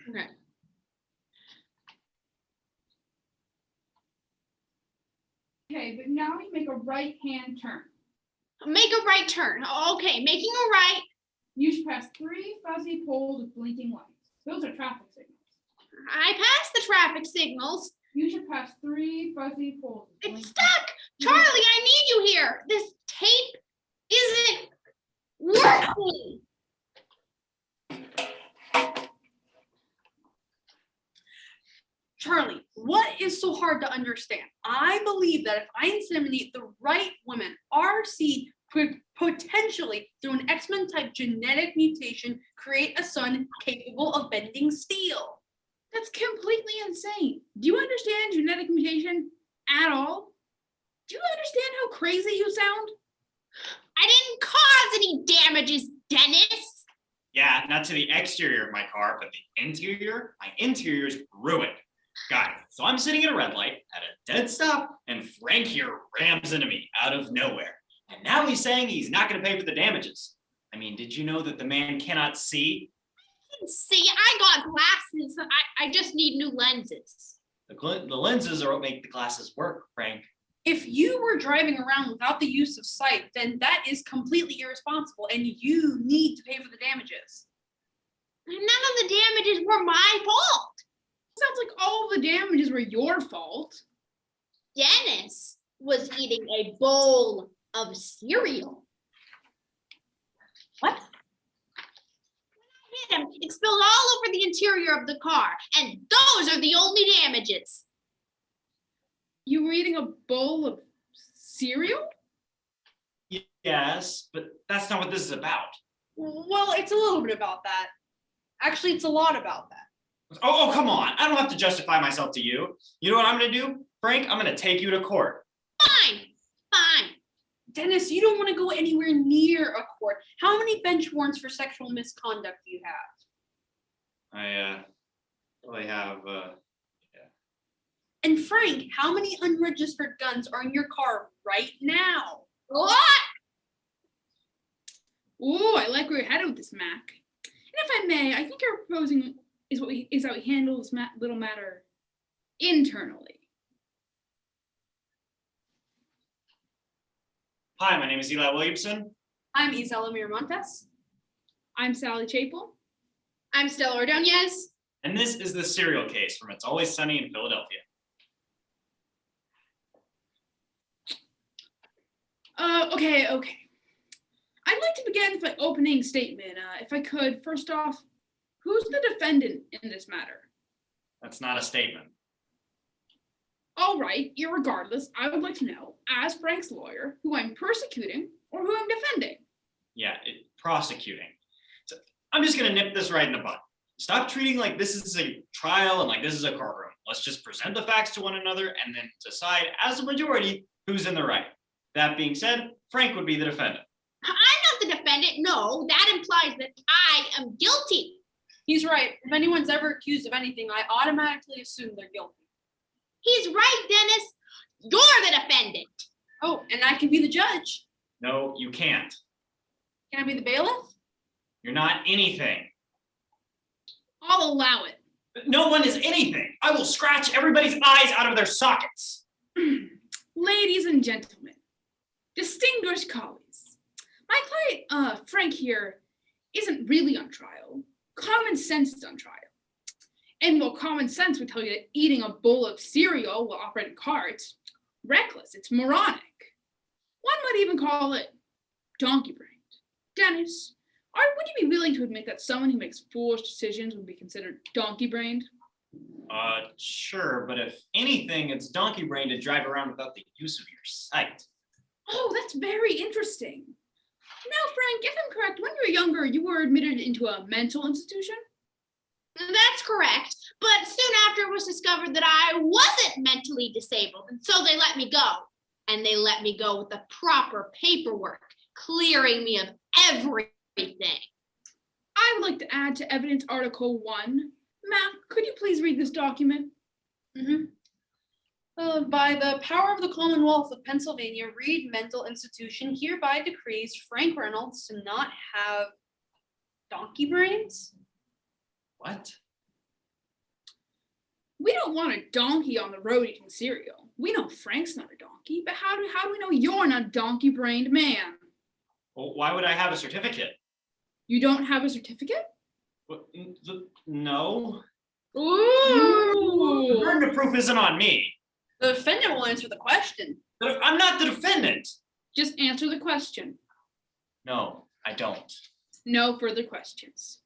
Okay. Okay, but now you make a right-hand turn. Make a right turn. Okay, making a right. You should pass 3 fuzzy poles with blinking lights. Those are traffic signals. I passed the traffic signals. You should pass 3 fuzzy poles. It's stuck. Charlie, I need you here. This tape isn't working. Charlie, what is so hard to understand? I believe that if I inseminate the right woman, our seed could potentially, through an X-Men type genetic mutation, create a son capable of bending steel. That's completely insane. Do you understand genetic mutation at all? Do you understand how crazy you sound? I didn't cause any damages, Dennis. Yeah, not to the exterior of my car, but the interior, my interior's ruined. Got it. So I'm sitting at a red light at a dead stop, and Frank here rams into me out of nowhere. And now he's saying he's not going to pay for the damages. I mean, did you know that the man cannot see? See, I got glasses. I just need new lenses. The lenses are what make the glasses work, Frank. If you were driving around without the use of sight, then that is completely irresponsible, and you need to pay for the damages. None of the damages were my fault. Sounds like all the damages were your fault. Dennis was eating a bowl of cereal. What? When I hit him, it spilled all over the interior of the car, and those are the only damages. You were eating a bowl of cereal? Yes, but that's not what this is about. Well, it's a little bit about that. Actually, it's a lot about that. Oh, come on. I don't have to justify myself to you. You know what I'm going to do? Frank, I'm going to take you to court. Fine. Dennis, you don't want to go anywhere near a court. How many bench warrants for sexual misconduct do you have? I really have, And Frank, how many unregistered guns are in your car right now? What? Ooh, I like where you're headed with this, Mac. And if I may, I think you're proposing is how we handle this little matter internally. Hi, my name is Eli Williamson. I'm Yzella Miramontes. I'm Sally Chapel. I'm Stella Ordonez. And this is the serial case from It's Always Sunny in Philadelphia. Okay. I'd like to begin with my opening statement. If I could, first off, who's the defendant in this matter? That's not a statement. All right, irregardless, I would like to know, as Frank's lawyer, who I'm persecuting or who I'm defending. Yeah, prosecuting. So I'm just going to nip this right in the bud. Stop treating like this is a trial and like this is a courtroom. Let's just present the facts to one another and then decide as a majority who's in the right. That being said, Frank would be the defendant. I'm not the defendant. No, that implies that I am guilty. He's right. If anyone's ever accused of anything, I automatically assume they're guilty. He's right, Dennis. You're the defendant. Oh, and I can be the judge. No, you can't. Can I be the bailiff? You're not anything. I'll allow it. No one is anything. I will scratch everybody's eyes out of their sockets. Ladies and gentlemen, distinguished colleagues, my client, Frank here, isn't really on trial. Common sense is on trial. And while common sense would tell you that eating a bowl of cereal while operating a car, it's reckless, it's moronic. One might even call it donkey-brained. Dennis, would you be willing to admit that someone who makes foolish decisions would be considered donkey-brained? Sure, but if anything, it's donkey-brained to drive around without the use of your sight. Oh, that's very interesting. Now, Frank, if I'm correct, when you were younger, you were admitted into a mental institution? That's correct. But soon after it was discovered that I wasn't mentally disabled, and so they let me go. And they let me go with the proper paperwork, clearing me of everything. I would like to add to evidence article 1. Matt, could you please read this document? By the power of the Commonwealth of Pennsylvania, Reed Mental Institution hereby decrees Frank Reynolds to not have donkey brains. What? We don't want a donkey on the road eating cereal. We know Frank's not a donkey, but how do we know you're not a donkey-brained man? Well, why would I have a certificate? You don't have a certificate? No. The Ooh. burden of proof isn't on me. The defendant will answer the question. I'm not the defendant. Just answer the question. No, I don't. No further questions.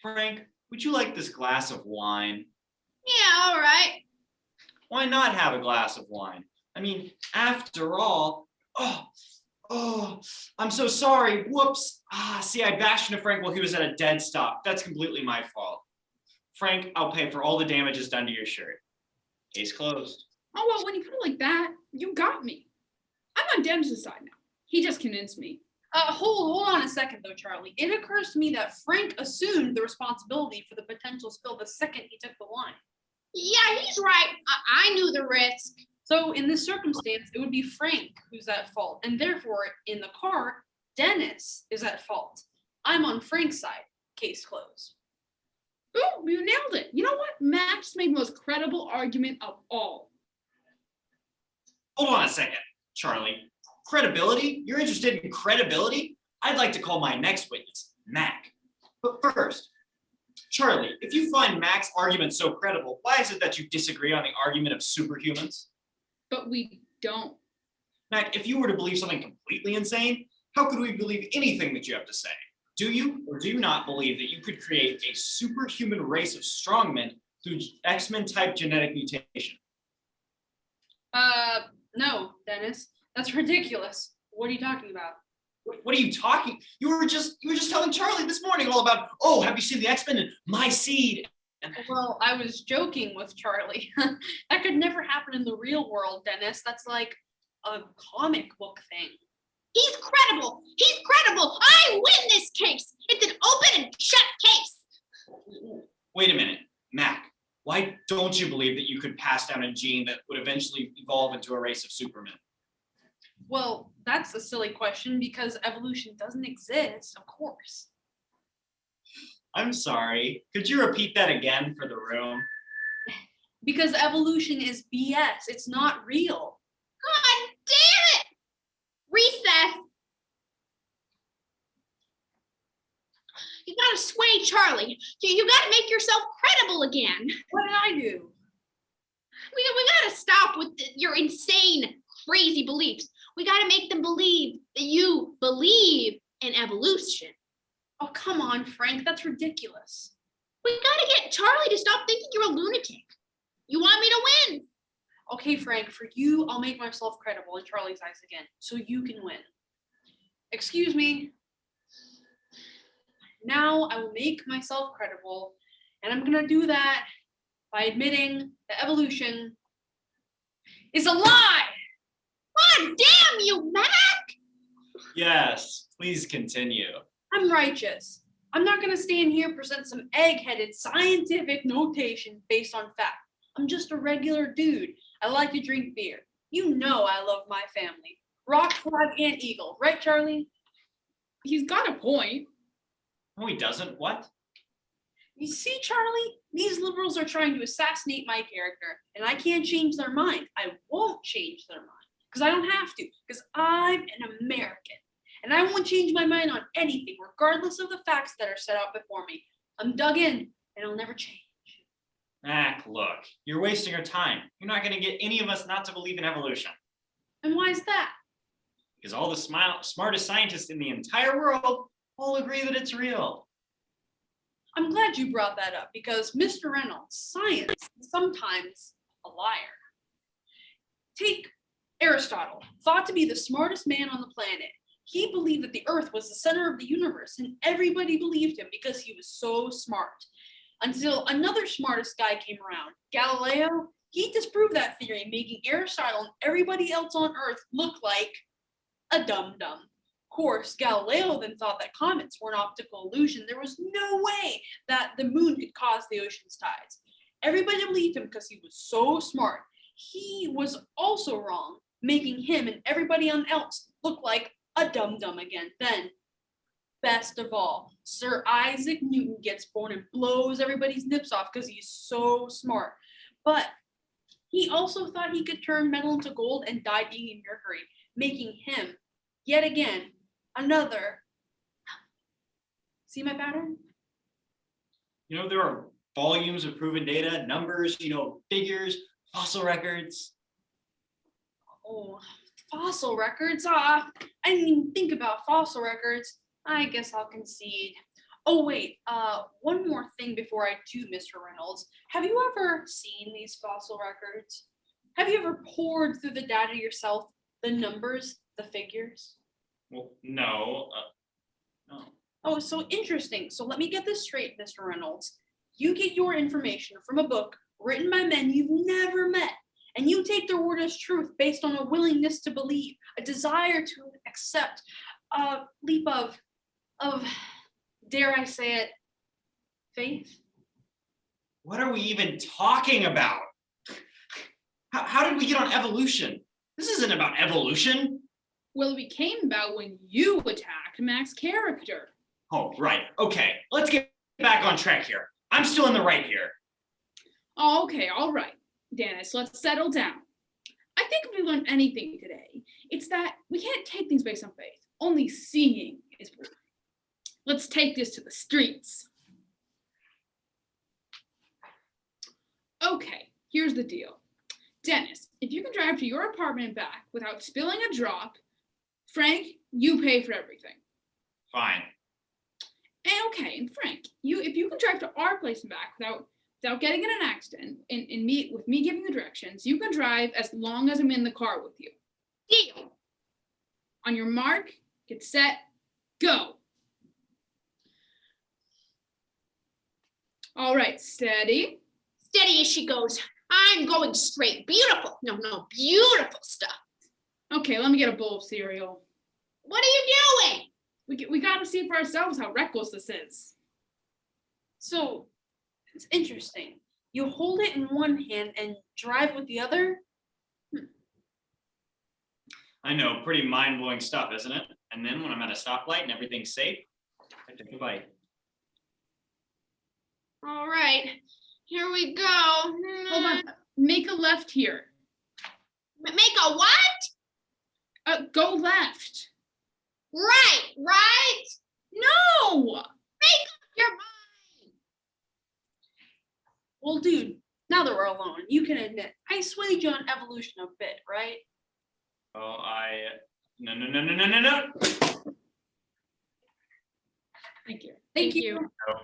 Frank, would you like this glass of wine? Yeah, all right. Why not have a glass of wine? I mean, after all, I'm so sorry. Whoops. See, I bashed into Frank while he was at a dead stop. That's completely my fault. Frank, I'll pay for all the damages done to your shirt. Case closed. Oh, well, when you put it like that, you got me. I'm on Dennis's side now. He just convinced me. Hold on a second, though, Charlie. It occurs to me that Frank assumed the responsibility for the potential spill the second he took the wine. Yeah, he's right. I knew the risk. So in this circumstance, it would be Frank who's at fault, and therefore, in the car, Dennis is at fault. I'm on Frank's side. Case closed. Ooh, you nailed it. You know what? Max made the most credible argument of all. Hold on a second, Charlie. Credibility? You're interested in credibility? I'd like to call my next witness, Mac. But first, Charlie, if you find Mac's argument so credible, why is it that you disagree on the argument of superhumans? But we don't. Mac, if you were to believe something completely insane, how could we believe anything that you have to say? Do you or do you not believe that you could create a superhuman race of strongmen through X-Men type genetic mutation? No, Dennis. That's ridiculous. What are you talking about? What are you talking? You were just telling Charlie this morning all about, oh, have you seen the X-Men and my seed? Well, I was joking with Charlie. That could never happen in the real world, Dennis. That's like a comic book thing. He's credible. He's credible. I win this case. It's an open and shut case. Wait a minute, Mac. Why don't you believe that you could pass down a gene that would eventually evolve into a race of supermen? Well, that's a silly question because evolution doesn't exist, of course. I'm sorry. Could you repeat that again for the room? Because evolution is BS. It's not real. God damn it! Recess. You gotta sway Charlie. You gotta make yourself credible again. What did I do? We gotta stop with your insane, crazy beliefs. We gotta make them believe that you believe in evolution. Oh, come on, Frank. That's ridiculous. We gotta get Charlie to stop thinking you're a lunatic. You want me to win? Okay, Frank, for you, I'll make myself credible in Charlie's eyes again, so you can win. Excuse me. Now I will make myself credible, and I'm gonna do that by admitting that evolution is a lie! God damn you, Mac! Yes, please continue. I'm righteous. I'm not gonna stand here and present some egg-headed scientific notation based on fact. I'm just a regular dude. I like to drink beer. You know I love my family. Rock, flag, and eagle. Right, Charlie? He's got a point. No, he doesn't. What? You see, Charlie? These liberals are trying to assassinate my character, and I can't change their mind. I won't change their mind, because I don't have to, because I'm an American. And I won't change my mind on anything, regardless of the facts that are set out before me. I'm dug in, and I'll never change. Mac, look, you're wasting your time. You're not going to get any of us not to believe in evolution. And why is that? Because all the smartest scientists in the entire world all agree that it's real. I'm glad you brought that up, because Mr. Reynolds, science is sometimes a liar. Take Aristotle, thought to be the smartest man on the planet. He believed that the Earth was the center of the universe, and everybody believed him because he was so smart. Until another smartest guy came around, Galileo. He disproved that theory, making Aristotle and everybody else on Earth look like a dum-dum. Of course, Galileo then thought that comets were an optical illusion. There was no way that the moon could cause the ocean's tides. Everybody believed him because he was so smart. He was also wrong, making him and everybody else look like a dum-dum again. Then best of all, Sir Isaac Newton gets born and blows everybody's nips off because he's so smart. But he also thought he could turn metal into gold and died eating mercury, making him, yet again, another. See my pattern? You know, there are volumes of proven data, numbers, figures, fossil records. Oh, fossil records? I didn't even think about fossil records. I guess I'll concede. Oh wait, one more thing before I do, Mr. Reynolds. Have you ever seen these fossil records? Have you ever poured through the data yourself? The numbers, the figures? Well, no. No. Oh, so interesting. So let me get this straight, Mr. Reynolds. You get your information from a book written by men you've never met, and you take their word as truth based on a willingness to believe, a desire to accept, a leap of, dare I say it, faith? What are we even talking about? How did we get on evolution? This isn't about evolution. Well, it became about when you attacked Mac's character. Oh, right. Okay, let's get back on track here. I'm still in the right here. Oh, okay, all right. Dennis, let's settle down. I think if we learned anything today, it's that we can't take things based on faith. Only seeing is proof. Let's take this to the streets. Okay, here's the deal. Dennis, if you can drive to your apartment and back without spilling a drop, Frank, you pay for everything. Fine. And Frank, if you can drive to our place and back without getting in an accident, with me giving the directions, you can drive as long as I'm in the car with you. Deal. On your mark, get set, go. All right, steady. Steady as she goes. I'm going straight. Beautiful. No, beautiful stuff. Okay, let me get a bowl of cereal. What are you doing? We gotta see for ourselves how reckless this is. So, it's interesting. You hold it in one hand and drive with the other? I know, pretty mind-blowing stuff, isn't it? And then when I'm at a stoplight and everything's safe, I take a bite. All right, here we go. Hold on, make a left here. Make a what? Go left. Right. No! Make up your mind. Well, dude, now that we're alone, you can admit, I swayed you on evolution a bit, right? Oh, no. Thank you. Thank you. No.